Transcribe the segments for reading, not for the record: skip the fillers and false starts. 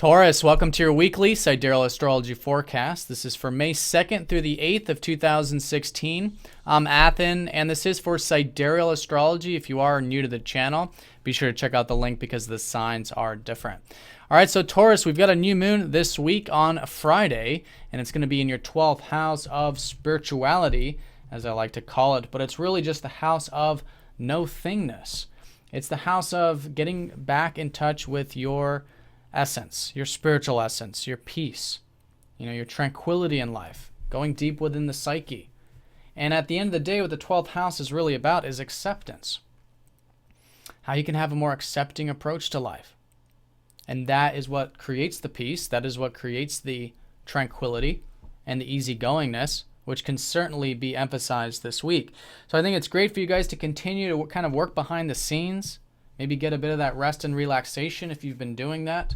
Taurus, welcome to your weekly Sidereal Astrology forecast. This is for May 2nd through the 8th of 2016. I'm Athen, and this is for Sidereal Astrology. If you are new to the channel, be sure to check out the link because the signs are different. All right, so Taurus, we've got a new moon this week on Friday, and it's going to be in your 12th house of spirituality, as I like to call it, but it's really just the house of no-thingness. It's the house of getting back in touch with your essence, your spiritual essence, your peace, your tranquility in life, going deep within the psyche. And at the end of the day, what the 12th house is really about is acceptance. How you can have a more accepting approach to life. And that is what creates the peace. That is what creates the tranquility and the easygoingness, which can certainly be emphasized this week. So I think it's great for you guys to continue to kind of work behind the scenes, maybe get a bit of that rest and relaxation if you've been doing that.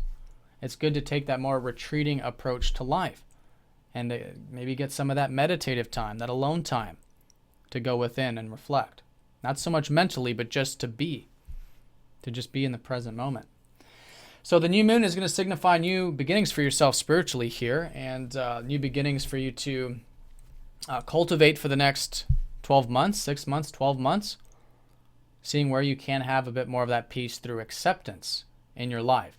It's good to take that more retreating approach to life and maybe get some of that meditative time, that alone time to go within and reflect. Not so much mentally, but just to just be in the present moment. So the new moon is going to signify new beginnings for yourself spiritually here, and new beginnings for you to cultivate for the next 12 months, 6 months, 12 months, seeing where you can have a bit more of that peace through acceptance in your life.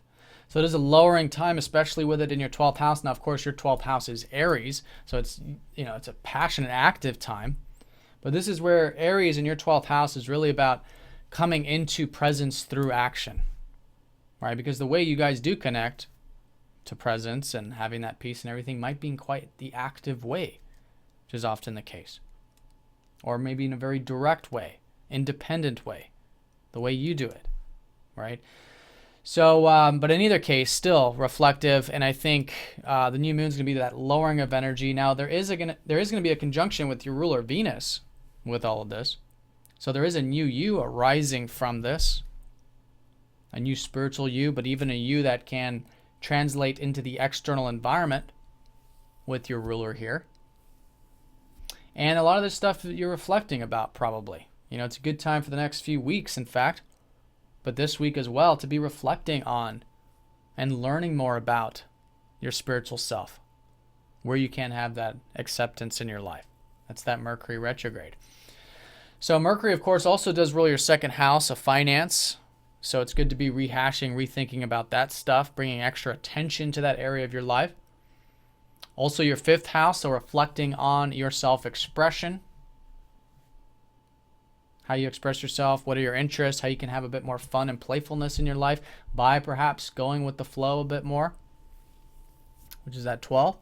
So it is a lowering time, especially with it in your 12th house. Now, of course, your 12th house is Aries, so it's a passionate, active time. But this is where Aries in your 12th house is really about coming into presence through action, right? Because the way you guys do connect to presence and having that peace and everything might be in quite the active way, which is often the case. Or maybe in a very direct way, independent way, the way you do it, right? So, but in either case, still reflective, and I think the new moon is going to be that lowering of energy. Now, there is going to be a conjunction with your ruler Venus with all of this. So there is a new you arising from this, a new spiritual you, but even a you that can translate into the external environment with your ruler here. And a lot of this stuff that you're reflecting about probably. It's a good time for the next few weeks, in fact, but this week as well, to be reflecting on and learning more about your spiritual self, where you can have that acceptance in your life. That's that Mercury retrograde. So Mercury, of course, also does rule your second house of finance. So it's good to be rehashing, rethinking about that stuff, bringing extra attention to that area of your life. Also your fifth house, so reflecting on your self-expression, how you express yourself, what are your interests, how you can have a bit more fun and playfulness in your life by perhaps going with the flow a bit more, which is at 12.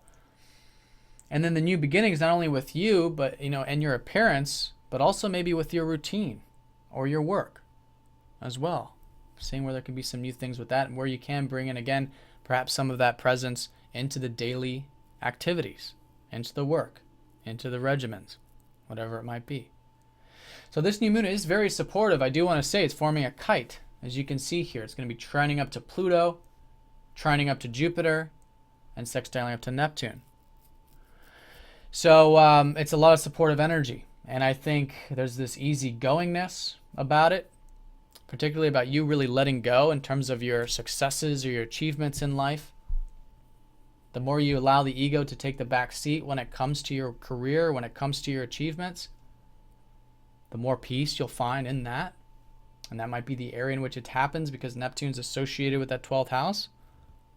And then the new beginnings, not only with you, but and your appearance, but also maybe with your routine or your work as well. Seeing where there can be some new things with that and where you can bring in, again, perhaps some of that presence into the daily activities, into the work, into the regimens, whatever it might be. So this new moon is very supportive. I do want to say it's forming a kite. As you can see here, it's going to be trining up to Pluto, trining up to Jupiter, and sextiling up to Neptune. So it's a lot of supportive energy. And I think there's this easygoingness about it, particularly about you really letting go in terms of your successes or your achievements in life. The more you allow the ego to take the back seat when it comes to your career, when it comes to your achievements, the more peace you'll find in that. And that might be the area in which it happens because Neptune's associated with that 12th house,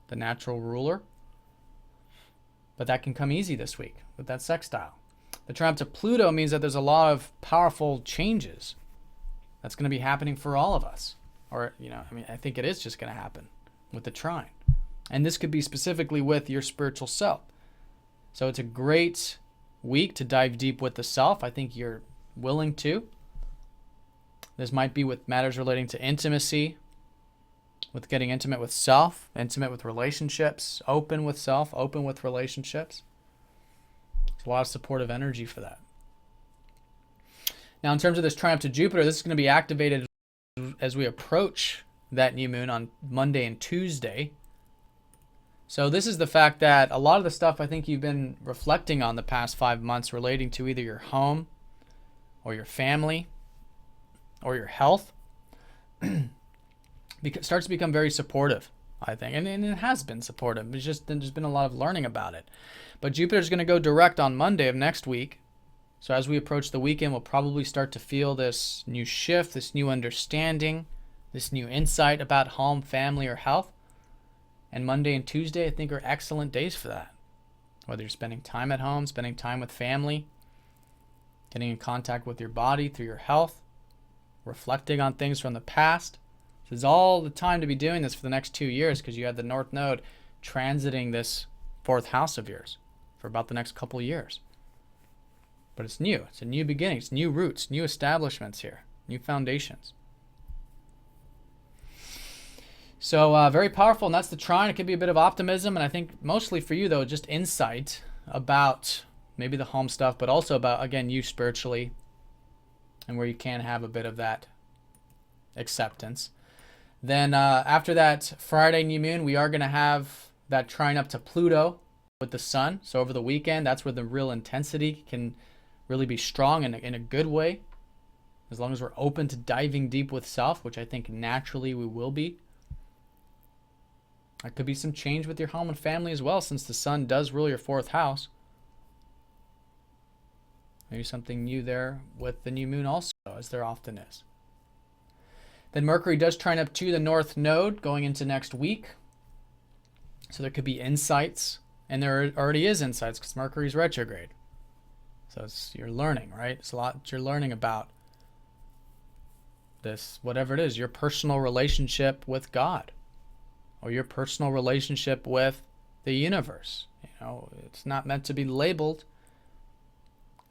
the natural ruler. But that can come easy this week with that sextile. The trine to Pluto means that there's a lot of powerful changes that's going to be happening for all of us. Or, I think it is just going to happen with the trine. And this could be specifically with your spiritual self. So it's a great week to dive deep with the self. I think you're willing to. This might be with matters relating to intimacy, with getting intimate with self, intimate with relationships, open with self, open with relationships. There's a lot of supportive energy for that. Now, in terms of this triumph to Jupiter, this is going to be activated as we approach that new moon on Monday and Tuesday. So this is the fact that a lot of the stuff I think you've been reflecting on the past 5 months relating to either your home or your family or your health starts to become very supportive I think. And it has been supportive. It's just there's been a lot of learning about it. But Jupiter's going to go direct on Monday of next week. So as we approach the weekend, we'll probably start to feel this new shift, this new understanding, this new insight about home, family, or health. And Monday and Tuesday, I think, are excellent days for that. Whether you're spending time at home, spending time with family, getting in contact with your body through your health, reflecting on things from the past. This is all the time to be doing this for the next 2 years because you have the North Node transiting this fourth house of yours for about the next couple years. But it's new. It's a new beginning. It's new roots, new establishments here, new foundations. So very powerful, and that's the trine. It could be a bit of optimism, and I think mostly for you, though, just insight about maybe the home stuff, but also about, again, you spiritually and where you can have a bit of that acceptance. Then after that Friday new moon, we are going to have that trine up to Pluto with the sun. So over the weekend, that's where the real intensity can really be strong in a good way, as long as we're open to diving deep with self, which I think naturally we will be. There could be some change with your home and family as well, since the sun does rule your fourth house. Maybe something new there with the new moon also, as there often is. Then Mercury does trine up to the North Node going into next week. So there could be insights, and there already is insights because Mercury's retrograde. So you're learning, right? It's a lot you're learning about this, whatever it is, your personal relationship with God, or your personal relationship with the universe. You know, it's not meant to be labeled.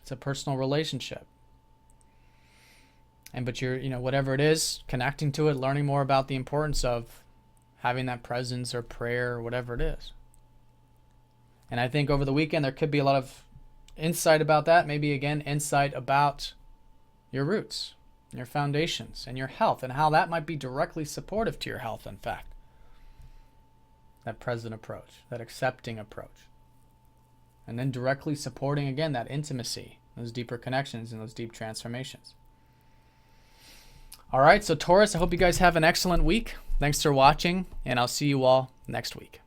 It's a personal relationship. But you're, whatever it is, connecting to it, learning more about the importance of having that presence or prayer or whatever it is. And I think over the weekend there could be a lot of insight about that. Maybe, again, insight about your roots, your foundations, and your health, and how that might be directly supportive to your health, in fact. That present approach, that accepting approach. And then directly supporting, again, that intimacy, those deeper connections and those deep transformations. All right, so Taurus, I hope you guys have an excellent week. Thanks for watching, and I'll see you all next week.